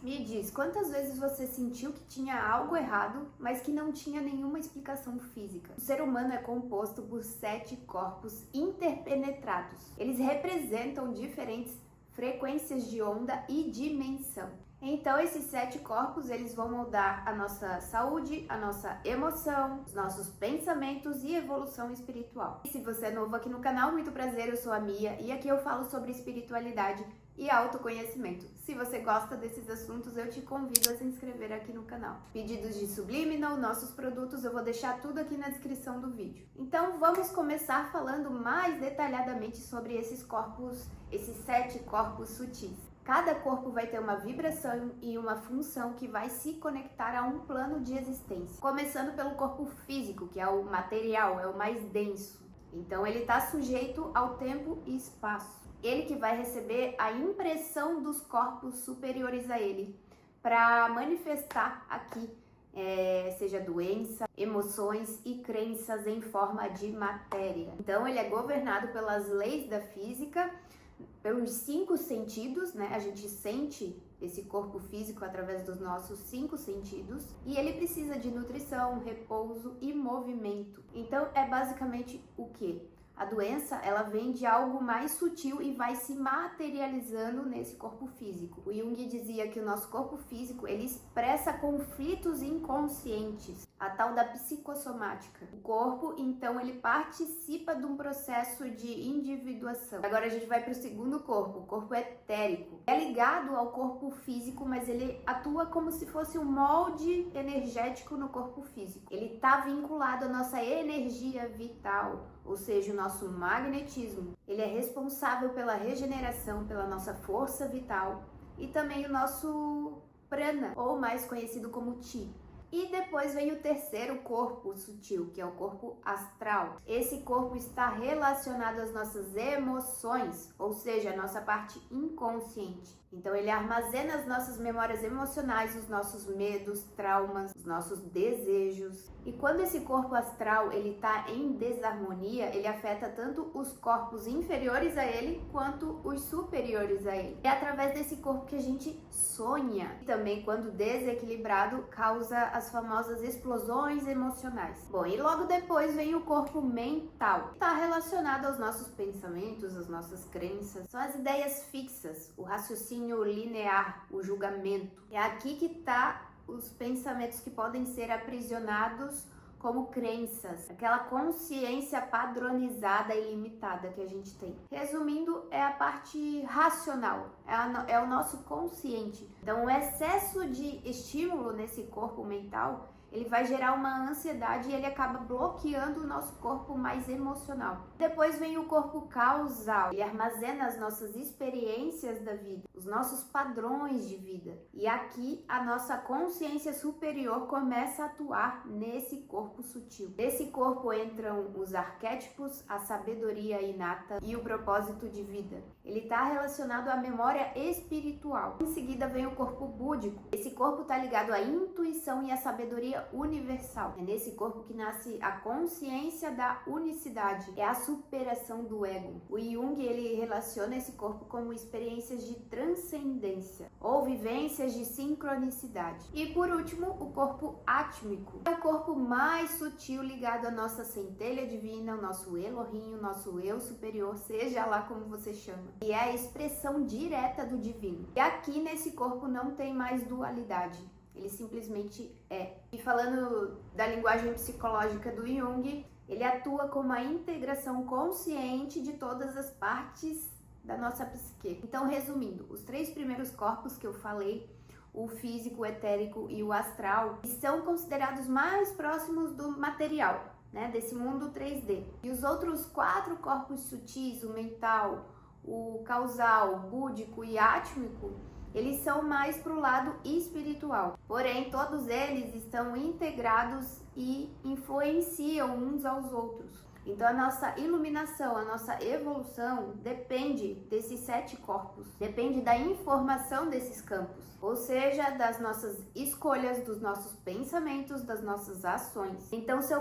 Me diz, quantas vezes você sentiu que tinha algo errado, mas que não tinha nenhuma explicação física? O ser humano é composto por 7 corpos interpenetrados. Eles representam diferentes frequências de onda e dimensão. Então, esses 7 corpos, eles vão moldar a nossa saúde, a nossa emoção, os nossos pensamentos e evolução espiritual. E se você é novo aqui no canal, muito prazer, eu sou a Mia e aqui eu falo sobre espiritualidade e autoconhecimento. Se você gosta desses assuntos, eu te convido a se inscrever aqui no canal. Pedidos de Subliminal, nossos produtos, eu vou deixar tudo aqui na descrição do vídeo. Então vamos começar falando mais detalhadamente sobre esses corpos, esses 7 corpos sutis. Cada corpo vai ter uma vibração e uma função que vai se conectar a um plano de existência. Começando pelo corpo físico, que é o material, é o mais denso. Então ele está sujeito ao tempo e espaço. Ele que vai receber a impressão dos corpos superiores a ele para manifestar aqui, seja doença, emoções e crenças em forma de matéria. Então ele é governado pelas leis da física, pelos 5 sentidos, né? A gente sente esse corpo físico através dos nossos 5 sentidos e ele precisa de nutrição, repouso e movimento. Então é basicamente o quê? A doença, ela vem de algo mais sutil e vai se materializando nesse corpo físico. O Jung dizia que o nosso corpo físico, ele expressa conflitos inconscientes, a tal da psicossomática. O corpo, então, ele participa de um processo de individuação. Agora a gente vai para o segundo corpo, o corpo etérico. É ligado ao corpo físico, mas ele atua como se fosse um molde energético no corpo físico. Ele está vinculado à nossa energia vital, ou seja, o nosso magnetismo. Ele é responsável pela regeneração, pela nossa força vital e também o nosso prana, ou mais conhecido como Chi. E depois vem o terceiro corpo sutil, que é o corpo astral. Esse corpo está relacionado às nossas emoções, ou seja, a nossa parte inconsciente. Então ele armazena as nossas memórias emocionais, os nossos medos, traumas, os nossos desejos. E quando esse corpo astral ele está em desarmonia, ele afeta tanto os corpos inferiores a ele quanto os superiores a ele. É através desse corpo que a gente sonha. E também, quando desequilibrado, causa as famosas explosões emocionais. Bom, e logo depois vem o corpo mental. Está relacionado aos nossos pensamentos, às nossas crenças. São as ideias fixas, o raciocínio linear, o julgamento. É aqui que está os pensamentos que podem ser aprisionados como crenças, aquela consciência padronizada e limitada que a gente tem. Resumindo, é a parte racional, é o nosso consciente. Então, o excesso de estímulo nesse corpo mental, ele vai gerar uma ansiedade e ele acaba bloqueando o nosso corpo mais emocional. Depois vem o corpo causal. Ele armazena as nossas experiências da vida, os nossos padrões de vida. E aqui a nossa consciência superior começa a atuar nesse corpo sutil. Nesse corpo entram os arquétipos, a sabedoria inata e o propósito de vida. Ele está relacionado à memória espiritual. Em seguida vem o corpo búdico. Esse corpo está ligado à intuição e à sabedoria universal. É nesse corpo que nasce a consciência da unicidade, é a superação do ego. O Jung, ele relaciona esse corpo como experiências de transcendência ou vivências de sincronicidade. E por último, o corpo átmico. É o corpo mais sutil ligado à nossa centelha divina, o nosso Elohim, o nosso eu superior, seja lá como você chama. E é a expressão direta do divino. E aqui nesse corpo não tem mais dualidade. Ele simplesmente é. E falando da linguagem psicológica do Jung, ele atua como a integração consciente de todas as partes da nossa psique. Então, resumindo, os 3 primeiros corpos que eu falei, o físico, o etérico e o astral, são considerados mais próximos do material, né, desse mundo 3D. E os outros 4 corpos sutis, o mental, o causal, o búdico e átmico, eles são mais para o lado espiritual. Porém, todos eles estão integrados e influenciam uns aos outros. Então a nossa iluminação, a nossa evolução depende desses 7 corpos, depende da informação desses campos, ou seja, das nossas escolhas, dos nossos pensamentos, das nossas ações. Então se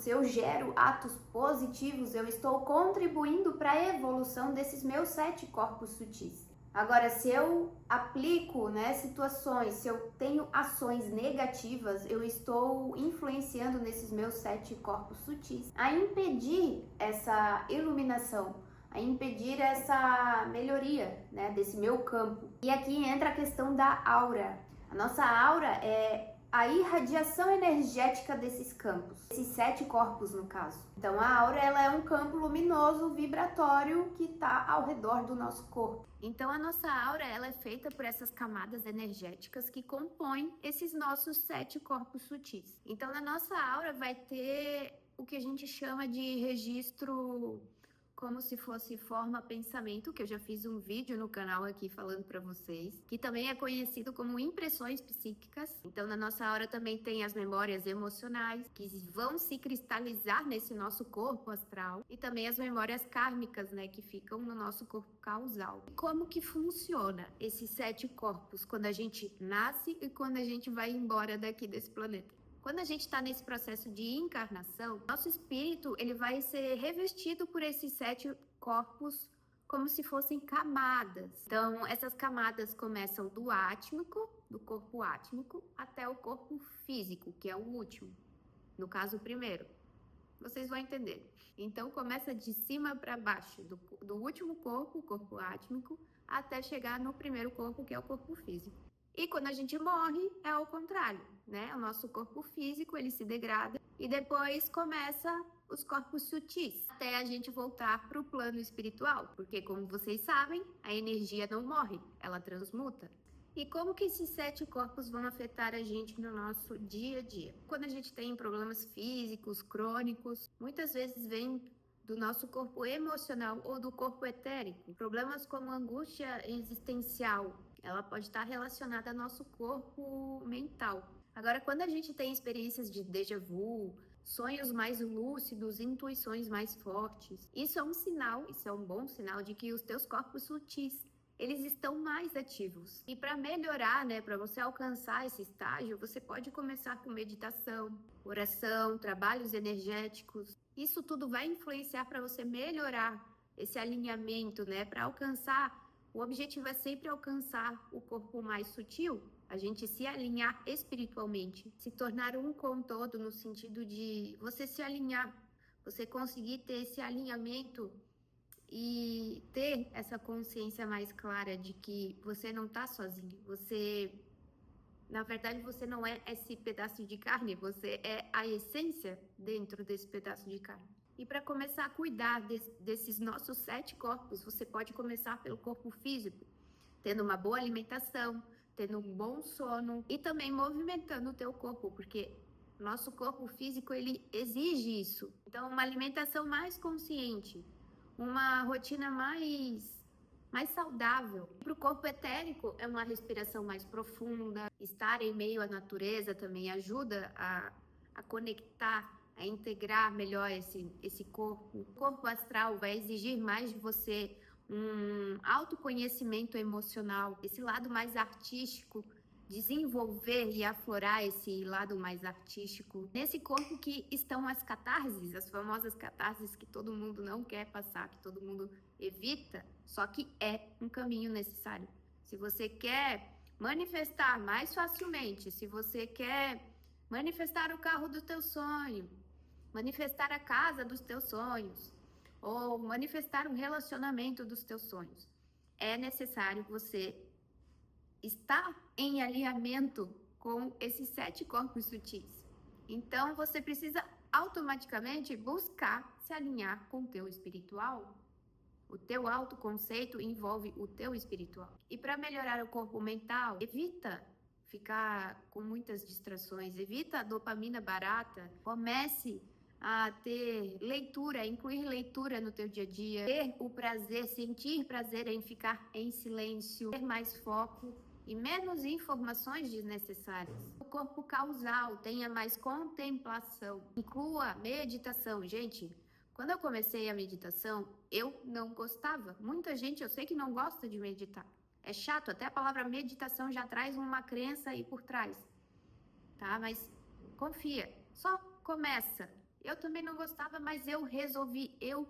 eu gero atos positivos, eu estou contribuindo para a evolução desses meus 7 corpos sutis. Agora, se eu aplico, né, situações, se eu tenho ações negativas, eu estou influenciando nesses meus 7 corpos sutis a impedir essa iluminação, a impedir essa melhoria, né, desse meu campo. E aqui entra a questão da aura. A nossa aura é a irradiação energética desses campos, esses 7 corpos no caso. Então a aura, ela é um campo luminoso, vibratório, que está ao redor do nosso corpo. Então a nossa aura, ela é feita por essas camadas energéticas que compõem esses nossos 7 corpos sutis. Então na nossa aura vai ter o que a gente chama de registro, como se fosse forma pensamento, que eu já fiz um vídeo no canal aqui falando para vocês, que também é conhecido como impressões psíquicas. Então na nossa aura também tem as memórias emocionais, que vão se cristalizar nesse nosso corpo astral, e também as memórias kármicas, né, que ficam no nosso corpo causal. Como que funciona esses 7 corpos quando a gente nasce e quando a gente vai embora daqui desse planeta? Quando a gente está nesse processo de encarnação, nosso espírito, ele vai ser revestido por esses 7 corpos como se fossem camadas. Então, essas camadas começam do átmico, do corpo átmico, até o corpo físico, que é o último. No caso, o primeiro. Vocês vão entender. Então, começa de cima para baixo, do último corpo, o corpo átmico, até chegar no primeiro corpo, que é o corpo físico. E quando a gente morre, é ao contrário, né? O nosso corpo físico, ele se degrada e depois começa os corpos sutis, até a gente voltar para o plano espiritual, porque como vocês sabem, a energia não morre, ela transmuta. E como que esses 7 corpos vão afetar a gente no nosso dia a dia? Quando a gente tem problemas físicos, crônicos, muitas vezes vem do nosso corpo emocional ou do corpo etérico. Problemas como angústia existencial, ela pode estar relacionada ao nosso corpo mental. Agora, quando a gente tem experiências de déjà vu, sonhos mais lúcidos, intuições mais fortes, isso é um sinal, isso é um bom sinal de que os teus corpos sutis, eles estão mais ativos. E para melhorar, né, para você alcançar esse estágio, você pode começar com meditação, oração, trabalhos energéticos. Isso tudo vai influenciar para você melhorar esse alinhamento, né, para alcançar. O objetivo é sempre alcançar o corpo mais sutil, a gente se alinhar espiritualmente, se tornar um com o todo, no sentido de você se alinhar, você conseguir ter esse alinhamento e ter essa consciência mais clara de que você não está sozinho, na verdade, você não é esse pedaço de carne, você é a essência dentro desse pedaço de carne. E para começar a cuidar desses nossos 7 corpos, você pode começar pelo corpo físico, tendo uma boa alimentação, tendo um bom sono e também movimentando o teu corpo, porque nosso corpo físico, ele exige isso. Então, uma alimentação mais consciente, uma rotina mais saudável. Para o corpo etérico, é uma respiração mais profunda. Estar em meio à natureza também ajuda a conectar, a integrar melhor esse corpo. O corpo astral vai exigir mais de você um autoconhecimento emocional, esse lado mais artístico, desenvolver e aflorar esse lado mais artístico. Nesse corpo que estão as catarses, as famosas catarses que todo mundo não quer passar, que todo mundo evita, só que é um caminho necessário. Se você quer manifestar mais facilmente, se você quer manifestar o carro do teu sonho, manifestar a casa dos teus sonhos, ou manifestar um relacionamento dos teus sonhos, é necessário você estar em alinhamento com esses 7 corpos sutis. Então, você precisa automaticamente buscar se alinhar com o teu espiritual. O teu autoconceito envolve o teu espiritual. E para melhorar o corpo mental, evita ficar com muitas distrações, evita a dopamina barata, comece a ter leitura, incluir leitura no teu dia a dia, ter o prazer, sentir prazer em ficar em silêncio, ter mais foco e menos informações desnecessárias. O corpo causal, tenha mais contemplação, inclua meditação. Gente, quando eu comecei a meditação, eu não gostava. Muita gente eu sei que não gosta de meditar. É chato, até a palavra meditação já traz uma crença aí por trás, tá? Mas confia, só começa. Eu também não gostava, mas eu resolvi, eu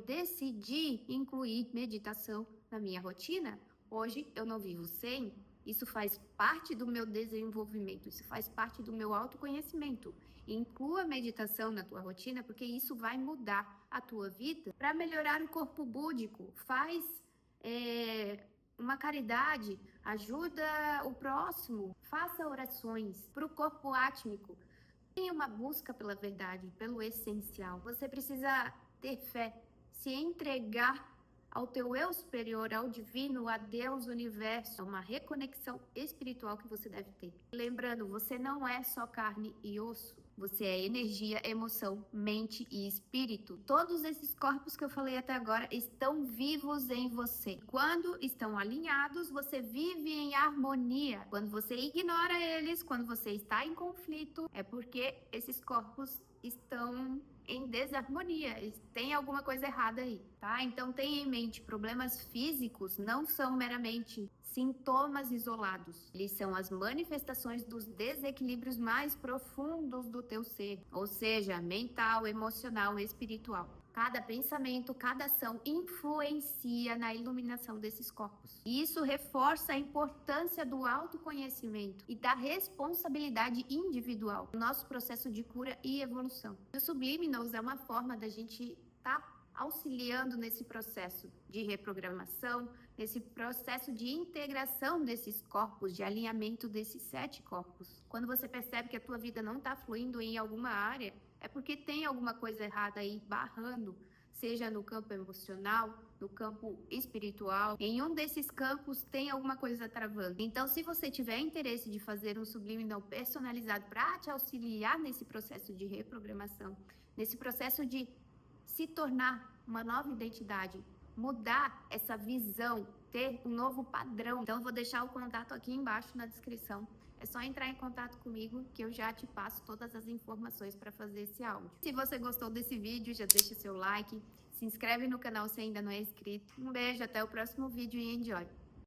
decidi incluir meditação na minha rotina, hoje eu não vivo sem. Isso faz parte do meu desenvolvimento, isso faz parte do meu autoconhecimento. Inclua a meditação na tua rotina, porque isso vai mudar a tua vida para melhorar o corpo búdico. Faz uma caridade, ajuda o próximo, faça orações para o corpo átmico. Tenha uma busca pela verdade, pelo essencial. Você precisa ter fé, se entregar ao teu eu superior, ao divino, a Deus, universo. É uma reconexão espiritual que você deve ter. Lembrando, você não é só carne e osso. Você é energia, emoção, mente e espírito. Todos esses corpos que eu falei até agora estão vivos em você. Quando estão alinhados, você vive em harmonia. Quando você ignora eles, quando você está em conflito, é porque esses corpos estão em desarmonia, tem alguma coisa errada aí, tá? Então tenha em mente, problemas físicos não são meramente sintomas isolados, eles são as manifestações dos desequilíbrios mais profundos do teu ser, ou seja, mental, emocional e espiritual. Cada pensamento, cada ação influencia na iluminação desses corpos. E isso reforça a importância do autoconhecimento e da responsabilidade individual no nosso processo de cura e evolução. O Subliminals é uma forma da gente estar auxiliando nesse processo de reprogramação, nesse processo de integração desses corpos, de alinhamento desses 7 corpos. Quando você percebe que a tua vida não está fluindo em alguma área, é porque tem alguma coisa errada aí barrando, seja no campo emocional, no campo espiritual. Em um desses campos tem alguma coisa travando. Então, se você tiver interesse de fazer um subliminal personalizado para te auxiliar nesse processo de reprogramação, nesse processo de se tornar uma nova identidade, mudar essa visão, ter um novo padrão. Então, eu vou deixar o contato aqui embaixo na descrição. É só entrar em contato comigo que eu já te passo todas as informações para fazer esse áudio. Se você gostou desse vídeo, já deixa seu like, se inscreve no canal se ainda não é inscrito. Um beijo, até o próximo vídeo e enjoy!